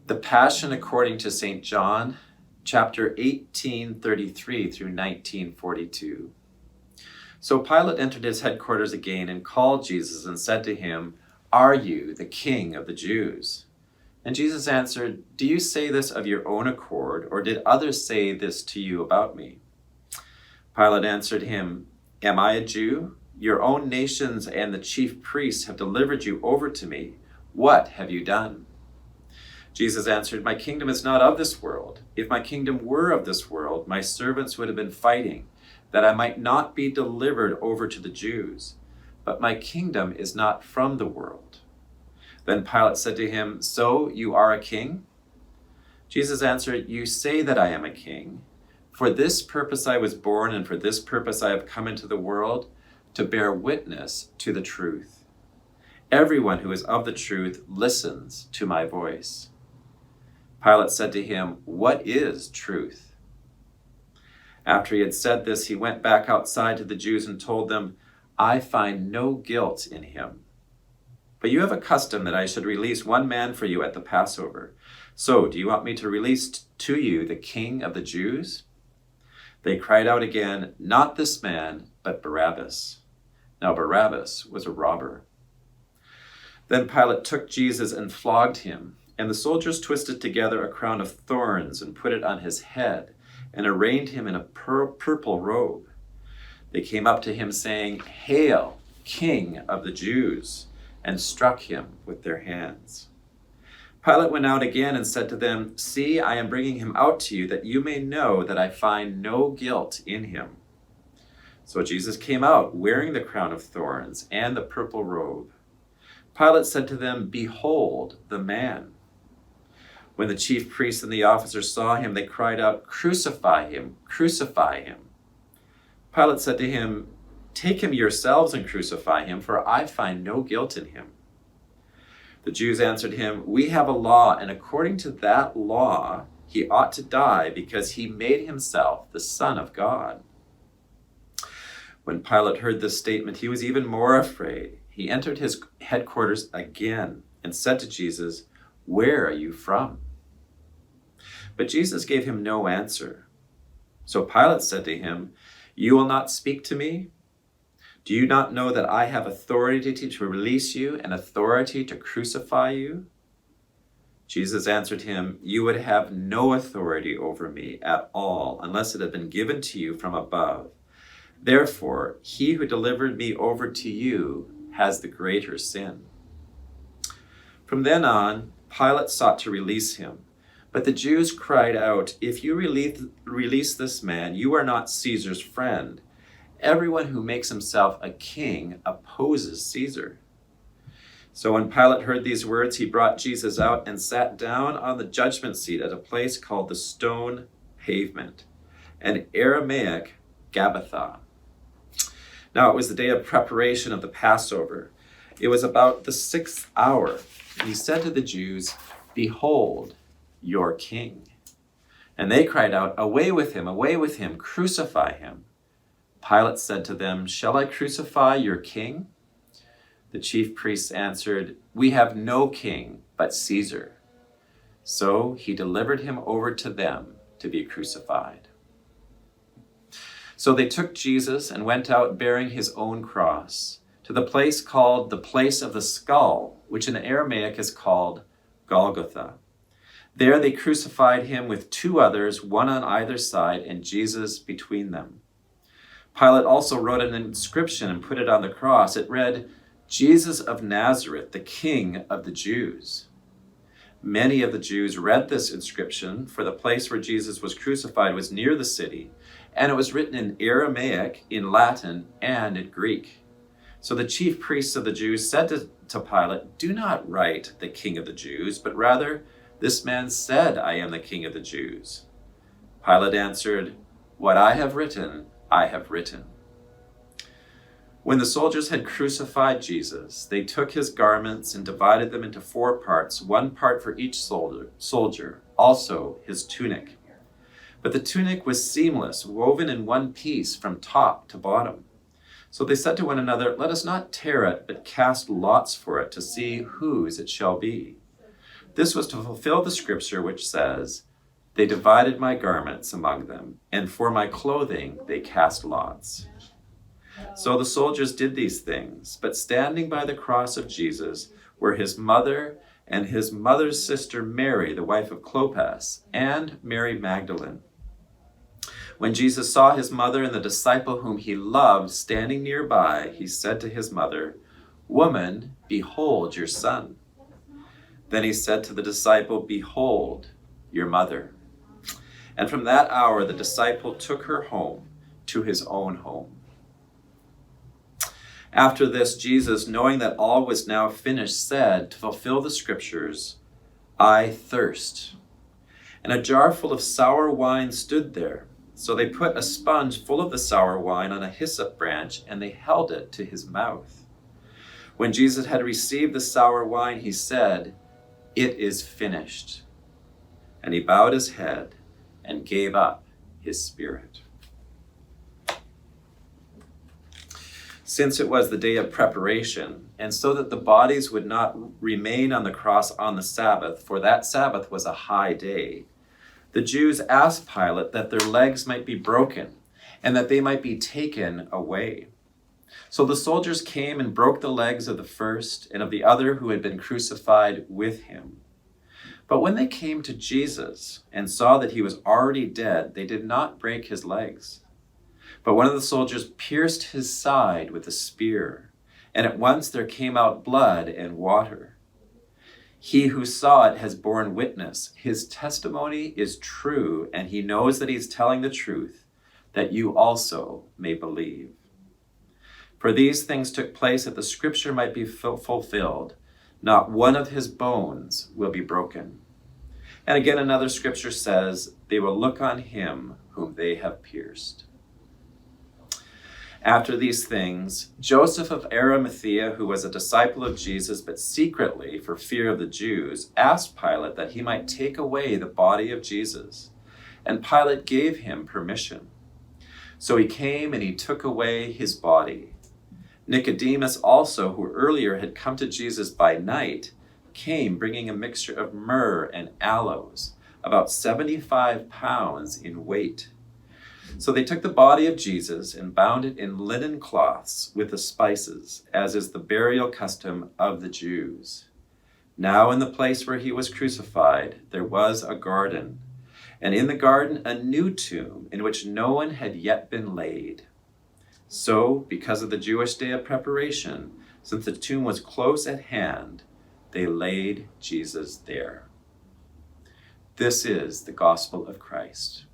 The Passion according to St. John, chapter 1833 through 1942. So Pilate entered his headquarters again and called Jesus and said to him, "Are you the King of the Jews?" And Jesus answered, "Do you say this of your own accord, or did others say this to you about me?" Pilate answered him, "Am I a Jew? Your own nations and the chief priests have delivered you over to me. What have you done?" Jesus answered, "My kingdom is not of this world. If my kingdom were of this world, my servants would have been fighting, that I might not be delivered over to the Jews. But my kingdom is not from the world." Then Pilate said to him, "So you are a king?" Jesus answered, "You say that I am a king. For this purpose I was born, and for this purpose I have come into the world, to bear witness to the truth. Everyone who is of the truth listens to my voice." Pilate said to him, "What is truth?" After he had said this, he went back outside to the Jews and told them, "I find no guilt in him. But you have a custom that I should release one man for you at the Passover. So do you want me to release to you the King of the Jews?" They cried out again, "Not this man, but Barabbas." Now Barabbas was a robber. Then Pilate took Jesus and flogged him. And the soldiers twisted together a crown of thorns and put it on his head and arrayed him in a purple robe. They came up to him saying, "Hail, King of the Jews," and struck him with their hands. Pilate went out again and said to them, "See, I am bringing him out to you that you may know that I find no guilt in him." So Jesus came out wearing the crown of thorns and the purple robe. Pilate said to them, "Behold the man." When the chief priests and the officers saw him, they cried out, "Crucify him! Crucify him!" Pilate said to him, "Take him yourselves and crucify him, for I find no guilt in him." The Jews answered him, "We have a law, and according to that law, he ought to die because he made himself the Son of God." When Pilate heard this statement, he was even more afraid. He entered his headquarters again and said to Jesus, "Where are you from?" But Jesus gave him no answer. So Pilate said to him, "You will not speak to me? Do you not know that I have authority to release you and authority to crucify you?" Jesus answered him, "You would have no authority over me at all unless it had been given to you from above. Therefore, he who delivered me over to you has the greater sin." From then on, Pilate sought to release him. But the Jews cried out, "If you release this man, you are not Caesar's friend. Everyone who makes himself a king opposes Caesar." So when Pilate heard these words, he brought Jesus out and sat down on the judgment seat at a place called the Stone Pavement, and Aramaic Gabbatha. Now it was the day of preparation of the Passover. It was about the 6th hour. And he said to the Jews, "Behold, your king." And they cried out, away with him, crucify him." Pilate said to them, "Shall I crucify your king?" The chief priests answered, "We have no king but Caesar." So he delivered him over to them to be crucified. So they took Jesus and went out bearing his own cross to the place called the Place of the Skull, which in Aramaic is called Golgotha. There they crucified him with 2 others, one on either side, and Jesus between them. Pilate also wrote an inscription and put it on the cross. It read, "Jesus of Nazareth, the King of the Jews." Many of the Jews read this inscription, for the place where Jesus was crucified was near the city, and it was written in Aramaic, in Latin, and in Greek. So the chief priests of the Jews said to Pilate, "Do not write the King of the Jews, but rather, this man said, 'I am the King of the Jews.'" Pilate answered, "What I have written, I have written." When the soldiers had crucified Jesus, they took his garments and divided them into 4 parts, 1 part for each soldier, also his tunic. But the tunic was seamless, woven in one piece from top to bottom. So they said to one another, "Let us not tear it, but cast lots for it to see whose it shall be." This was to fulfill the scripture which says, "They divided my garments among them, and for my clothing they cast lots." So the soldiers did these things, but standing by the cross of Jesus were his mother and his mother's sister Mary, the wife of Clopas, and Mary Magdalene. When Jesus saw his mother and the disciple whom he loved standing nearby, he said to his mother, "Woman, behold your son." Then he said to the disciple, "Behold your mother." And from that hour the disciple took her home to his own home. After this, Jesus, knowing that all was now finished, said, to fulfill the scriptures, "I thirst." And a jar full of sour wine stood there. So they put a sponge full of the sour wine on a hyssop branch, and they held it to his mouth. When Jesus had received the sour wine, he said, "It is finished." And he bowed his head and gave up his spirit. Since it was the day of preparation, and so that the bodies would not remain on the cross on the Sabbath, for that Sabbath was a high day, the Jews asked Pilate that their legs might be broken and that they might be taken away. So the soldiers came and broke the legs of the first and of the other who had been crucified with him. But when they came to Jesus and saw that he was already dead, they did not break his legs. But one of the soldiers pierced his side with a spear, and at once there came out blood and water. He who saw it has borne witness. His testimony is true, and he knows that he's telling the truth, that you also may believe. For these things took place that the scripture might be fulfilled. Not one of his bones will be broken. And again, another scripture says, they will look on him whom they have pierced. After these things, Joseph of Arimathea, who was a disciple of Jesus, but secretly for fear of the Jews, asked Pilate that he might take away the body of Jesus. And Pilate gave him permission. So he came and he took away his body. Nicodemus also, who earlier had come to Jesus by night, came bringing a mixture of myrrh and aloes, about 75 pounds in weight. So they took the body of Jesus and bound it in linen cloths with the spices, as is the burial custom of the Jews. Now in the place where he was crucified, there was a garden, and in the garden a new tomb in which no one had yet been laid. So, because of the Jewish day of preparation, since the tomb was close at hand, they laid Jesus there. This is the gospel of Christ.